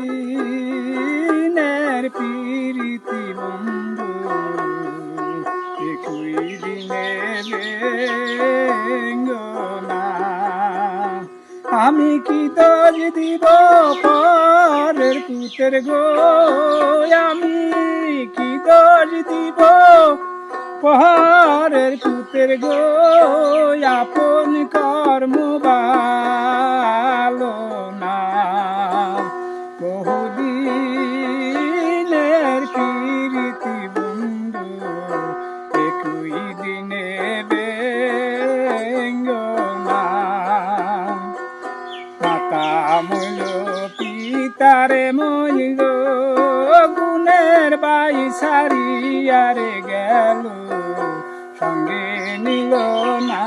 বহুদিনের প্রীতি বন্ধু একই দিনে বেঙ্গনা। আমি কি দোষ দিব পরের পুতের গো, আমি কি দোষ দিব পরের পুতের গো, আপন কর্ম ভালো না। বহুদিনের প্রীতি বন্ধু একই দিনে বেঙ্গনা। মাতা মইল পিতারে মইল, গুণের বাই সারিয়ারে গেল, সঙ্গে নিল না